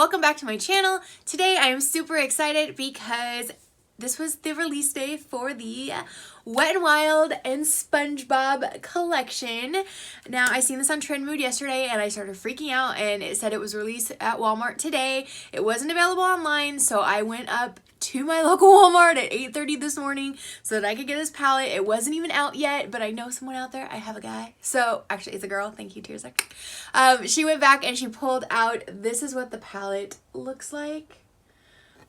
welcome back to my channel. Today I am super excited because this was the release day for the Wet n Wild and Spongebob collection. Now I seen this on Trend Mood yesterday and I started freaking out, and it said it was released at Walmart today. It wasn't available online, so I went up to my local Walmart at 8:30 this morning so that I could get this palette. It wasn't even out yet, but I know someone out there. I have a guy. So actually it's a girl. Thank you, Tears. She went back and she pulled out, this is what the palette looks like.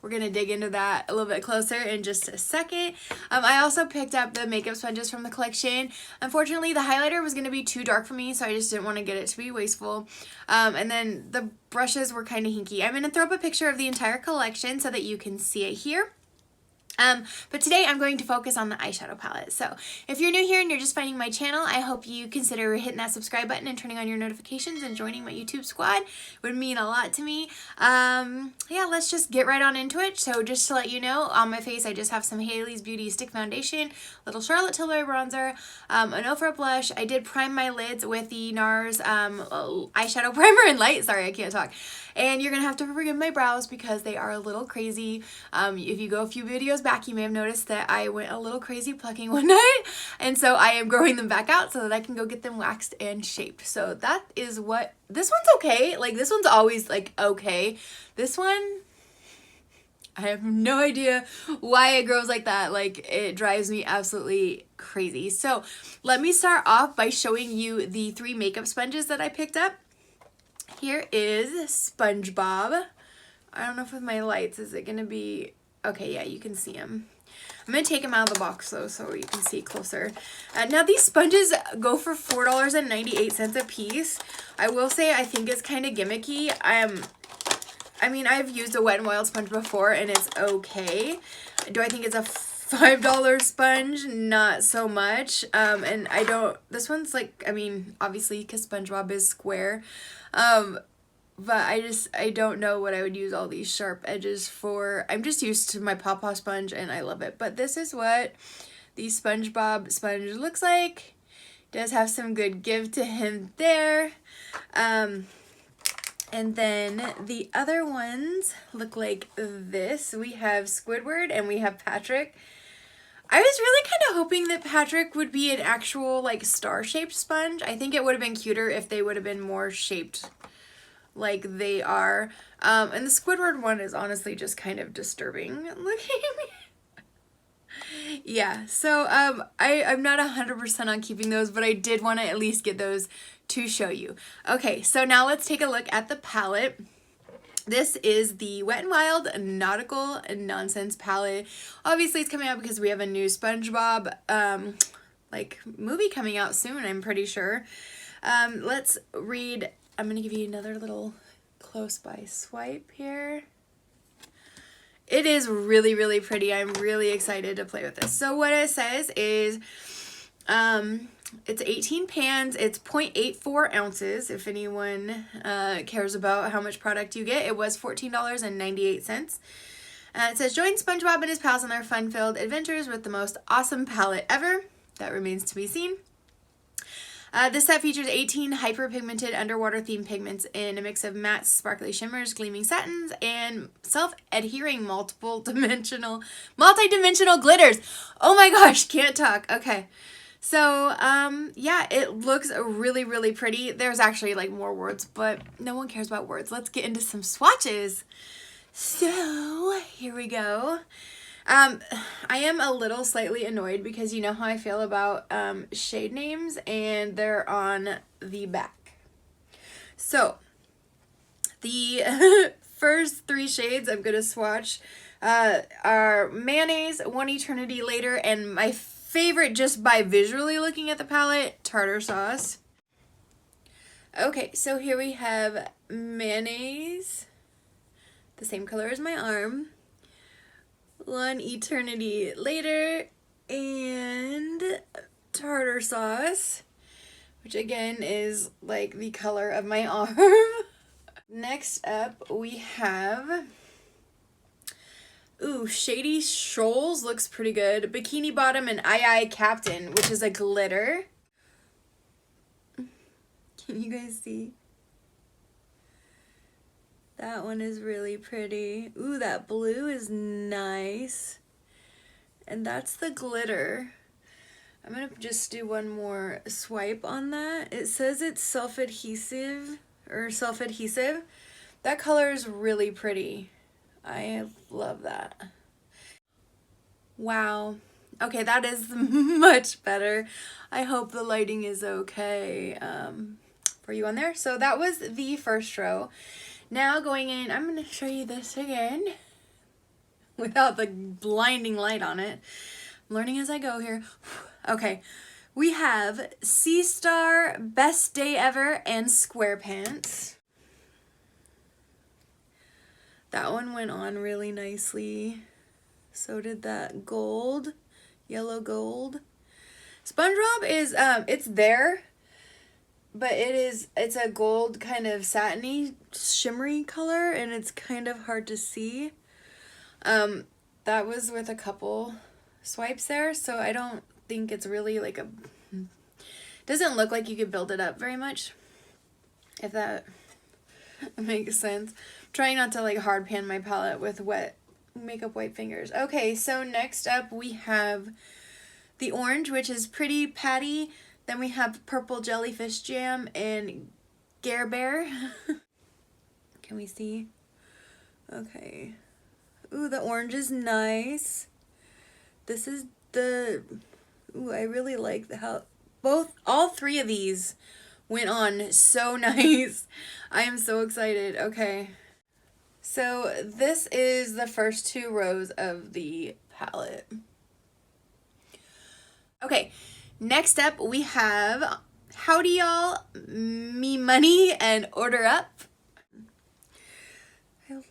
We're going to dig into that a little bit closer in just a second. I also picked up the makeup sponges from the collection. Unfortunately, the highlighter was going to be too dark for me, so I just didn't want to get it to be wasteful. And then the brushes were kind of hinky. I'm going to throw up a picture of the entire collection so that you can see it here. But today I'm going to focus on the eyeshadow palette. So if you're new here and you're just finding my channel, I hope you consider hitting that subscribe button and turning on your notifications and joining my YouTube squad. It would mean a lot to me. Yeah, let's just get right on into it. So just to let you know, on my face I just have some Hailey's Beauty Stick Foundation, little Charlotte Tilbury bronzer, an Ofra blush. I did prime my lids with the NARS eyeshadow primer and light. Sorry, I can't talk. And you're going to have to forgive my brows because they are a little crazy. If you go a few videos back, you may have noticed that I went a little crazy plucking one night. And so I am growing them back out so that I can go get them waxed and shaped. So that is what, this one's okay. Like, this one's always like okay. This one, I have no idea why it grows like that. Like, it drives me absolutely crazy. So let me start off by showing you the 3 makeup sponges that I picked up. Here is Spongebob. I don't know if with my lights, is it going to be... Okay, yeah, you can see him. I'm going to take him out of the box, though, so you can see closer. Now, these sponges go for $4.98 a piece. I will say I think it's kind of gimmicky. I mean, I've used a Wet n Wild sponge before, and it's okay. Do I think it's a $5 sponge? Not so much. And I don't... This one's like... I mean, obviously, because SpongeBob is square. But I don't know what I would use all these sharp edges for. I'm just used to my Paw Paw sponge and I love it. But this is what the SpongeBob sponge looks like. Does have some good give to him there. And then the other ones look like this. We have Squidward and we have Patrick. I was really kind of hoping that Patrick would be an actual like star-shaped sponge. I think it would have been cuter if they would have been more shaped like they are. And the Squidward one is honestly just kind of disturbing looking. Yeah, so I'm not 100% on keeping those, but I did want to at least get those to show you. Okay, so now let's take a look at the palette. This is the Wet n Wild Nautical Nonsense palette. Obviously, it's coming out because we have a new SpongeBob like movie coming out soon, I'm pretty sure. Let's read. I'm going to give you another little close by swipe here. It is really, really pretty. I'm really excited to play with this. So what it says is it's 18 pans. It's 0.84 ounces if anyone cares about how much product you get. It was $14.98. It says, join SpongeBob and his pals on their fun-filled adventures with the most awesome palette ever. That remains to be seen. This set features 18 hyperpigmented underwater themed pigments in a mix of matte, sparkly shimmers, gleaming satins, and self-adhering multi-dimensional glitters. Oh my gosh, can't talk. Okay. So, yeah, it looks really, really pretty. There's actually like more words, but no one cares about words. Let's get into some swatches. So, here we go. I am a little slightly annoyed because you know how I feel about shade names, and they're on the back. So the first 3 shades I'm going to swatch are Mayonnaise, One Eternity Later, and my favorite just by visually looking at the palette, Tartar Sauce. Okay, so here we have Mayonnaise, the same color as my arm. One Eternity Later, and Tartar Sauce, which again is like the color of my arm. Next up we have, Shady Shoals looks pretty good. Bikini Bottom and Aye Captain, which is a glitter. Can you guys see? That one is really pretty. Ooh, that blue is nice. And that's the glitter. I'm gonna just do one more swipe on that. It says it's self-adhesive or self-adhesive. That color is really pretty. I love that. Wow. Okay, that is much better. I hope the lighting is okay for you on there. So that was the first row. Now going in, I'm going to show you this again without the blinding light on it. I'm learning as I go here. Okay, we have Sea Star, Best Day Ever, and Square Pants. That one went on really nicely. So did that gold, yellow gold. SpongeBob is, it's there, but it's a gold kind of satiny, shimmery color, and it's kind of hard to see. That was with a couple swipes there, so I don't think it's really like a, doesn't look like you could build it up very much, if that makes sense. I'm trying not to like hard pan my palette with makeup white fingers. Okay, so next up we have the orange, which is Pretty Patty. Then we have Purple Jellyfish Jam and Gare Bear. Can we see? Okay. Ooh, the orange is nice. This is the, ooh, I really like how all three of these went on so nice. I am so excited. Okay. So this is the first two rows of the palette. Okay, next up we have Howdy Y'all, Me Money, and Order Up.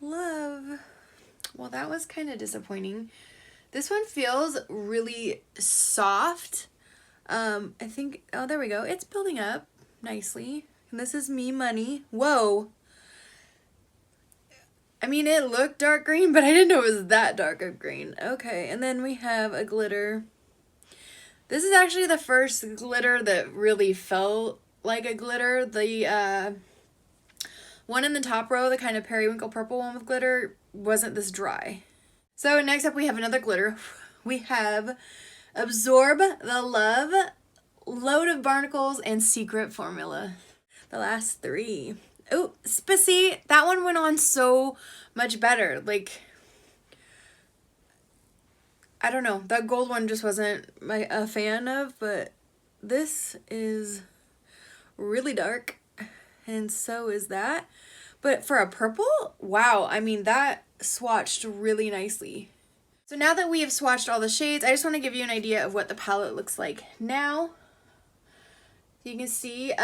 Well, that was kind of disappointing. This one feels really soft. I think, oh, there we go. It's building up nicely. And this is Me Money. Whoa. I mean, it looked dark green, but I didn't know it was that dark of green. Okay, and then we have a glitter. This is actually the first glitter that really felt like a glitter. The one in the top row, the kind of periwinkle purple one with glitter, wasn't this dry. So next up we have another glitter. We have Absorb the Love, Load of Barnacles, and Secret Formula. The last three. Oh, Spissy, that one went on so much better. Like, I don't know, that gold one just wasn't a fan of, but this is really dark, and so is that. But for a purple, wow, I mean, that swatched really nicely. So now that we have swatched all the shades, I just want to give you an idea of what the palette looks like now. You can see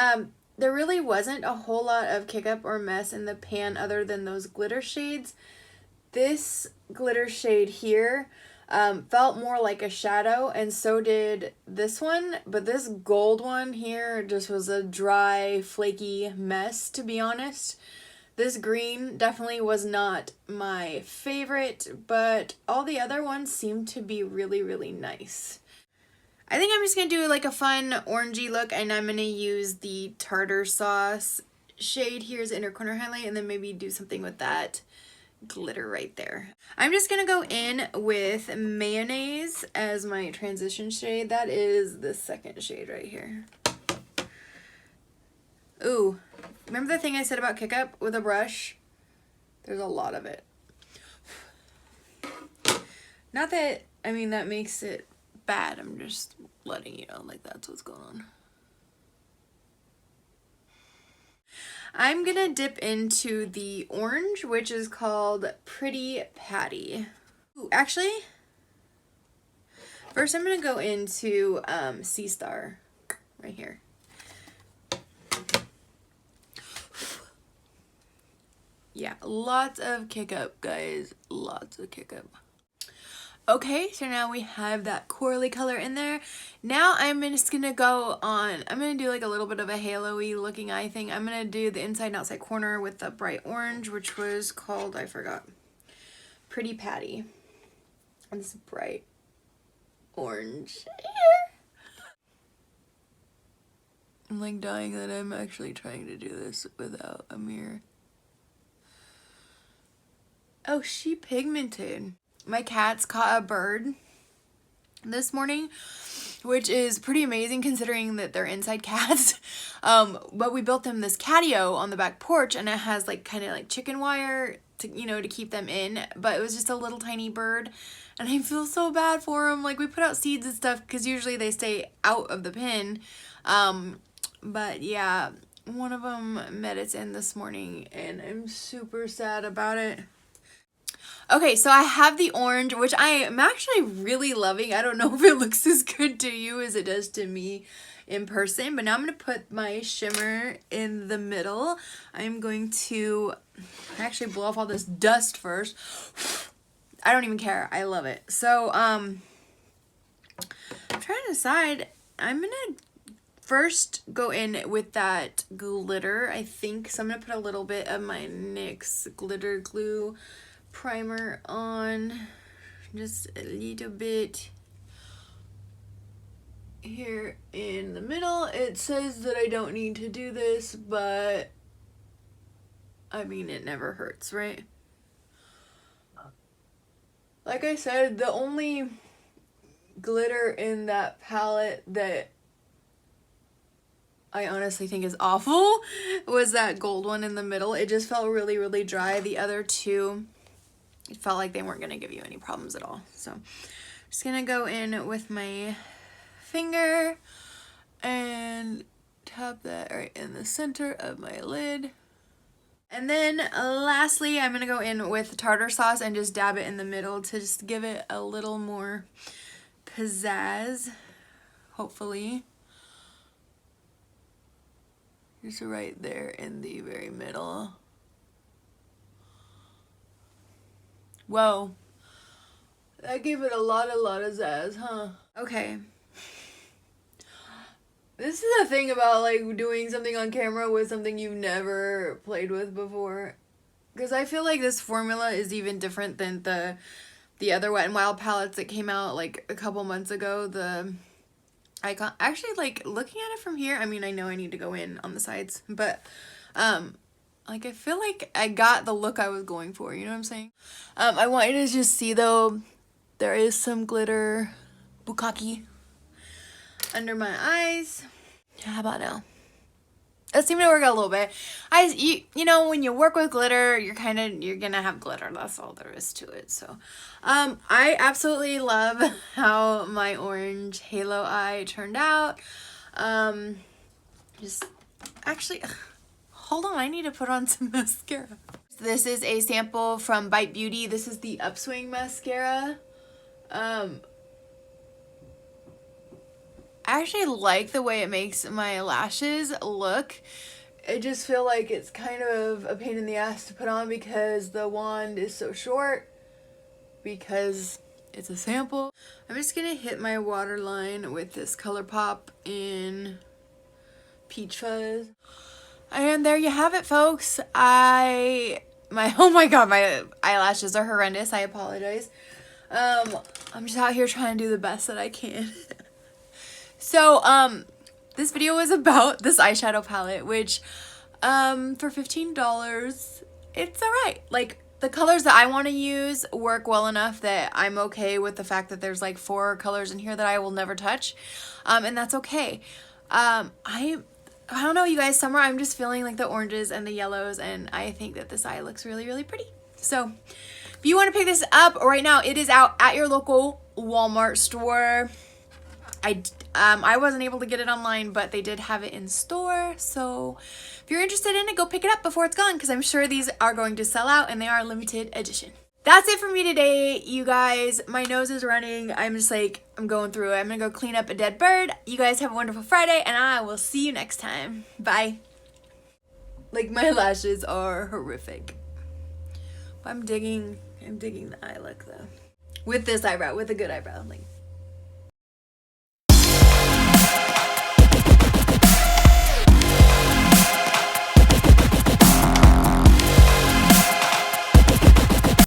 there really wasn't a whole lot of kick up or mess in the pan other than those glitter shades. This glitter shade here felt more like a shadow, and so did this one, but this gold one here just was a dry, flaky mess, to be honest. This green definitely was not my favorite, but all the other ones seemed to be really, really nice. I think I'm just going to do like a fun orangey look, and I'm going to use the tartar sauce shade here as inner corner highlight, and then maybe do something with that glitter right there. I'm just going to go in with Mayonnaise as my transition shade. That is the second shade right here. Ooh, remember the thing I said about kick up with a brush? There's a lot of it. Not that, I mean, that makes it bad. I'm just letting you know, like, that's what's going on. I'm gonna dip into the orange, which is called Pretty Patty. Ooh, actually, first I'm gonna go into Sea Star right here. Yeah, lots of kick up, guys. Lots of kick up. Okay, so now we have that corally color in there. Now I'm just gonna go on, I'm gonna do like a little bit of a halo-y looking eye thing. I'm gonna do the inside and outside corner with the bright orange, which was called, I forgot, Pretty Patty. And this bright orange here. I'm like dying that I'm actually trying to do this without a mirror. Oh, she pigmented. My cats caught a bird this morning, which is pretty amazing considering that they're inside cats. But we built them this catio on the back porch, and it has like kind of like chicken wire to, you know, to keep them in, but it was just a little tiny bird, and I feel so bad for them. Like, we put out seeds and stuff because usually they stay out of the pen, but yeah, one of them met its end this morning, and I'm super sad about it. Okay, so I have the orange, which I am actually really loving. I don't know if it looks as good to you as it does to me in person, but now I'm going to put my shimmer in the middle. I'm going to actually blow off all this dust first. I don't even care. I love it. So, I'm trying to decide. I'm going to first go in with that glitter, I think. So I'm going to put a little bit of my NYX glitter glue primer on, just a little bit here in the middle. It says that I don't need to do this, but I mean, it never hurts, right? Like I said, the only glitter in that palette that I honestly think is awful was that gold one in the middle. It just felt really, really dry. The other two, it felt like they weren't going to give you any problems at all. So I'm just going to go in with my finger and tap that right in the center of my lid. And then lastly, I'm going to go in with tartar sauce and just dab it in the middle to just give it a little more pizzazz, hopefully. Just right there in the very middle. Whoa. That gave it a lot of zazz, huh? Okay. This is the thing about like doing something on camera with something you've never played with before. Because I feel like this formula is even different than the other Wet n Wild palettes that came out like a couple months ago. The Icon, actually, like looking at it from here, I mean, I know I need to go in on the sides, but like I feel like I got the look I was going for, you know what I'm saying? I want you to just see though, there is some glitter bukkake under my eyes. How about now? It seemed to work out a little bit. You know, when you work with glitter, you're gonna have glitter. That's all there is to it. So, I absolutely love how my orange halo eye turned out. Just actually, hold on, I need to put on some mascara. This is a sample from Bite Beauty. This is the Upswing mascara. I actually like the way it makes my lashes look. I just feel like it's kind of a pain in the ass to put on because the wand is so short, because it's a sample. I'm just gonna hit my waterline with this ColourPop in Peach Fuzz. And there you have it, folks. Oh my god, my eyelashes are horrendous. I apologize. I'm just out here trying to do the best that I can. So, this video was about this eyeshadow palette, which, for $15, it's alright. Like, the colors that I want to use work well enough that I'm okay with the fact that there's like 4 colors in here that I will never touch. And that's okay. I don't know, you guys, summer I'm just feeling like the oranges and the yellows, and I think that this eye looks really, really pretty. So, if you want to pick this up right now, it is out at your local Walmart store. I wasn't able to get it online, but they did have it in store. So if you're interested in it, go pick it up before it's gone, because I'm sure these are going to sell out and they are limited edition. That's it for me today, you guys. My nose is running. I'm just like, I'm going through it. I'm gonna go clean up a dead bird. You guys have a wonderful Friday, and I will see you next time. Bye. Like, my lashes are horrific. But I'm digging the eye look though. With this eyebrow, with a good eyebrow. Like,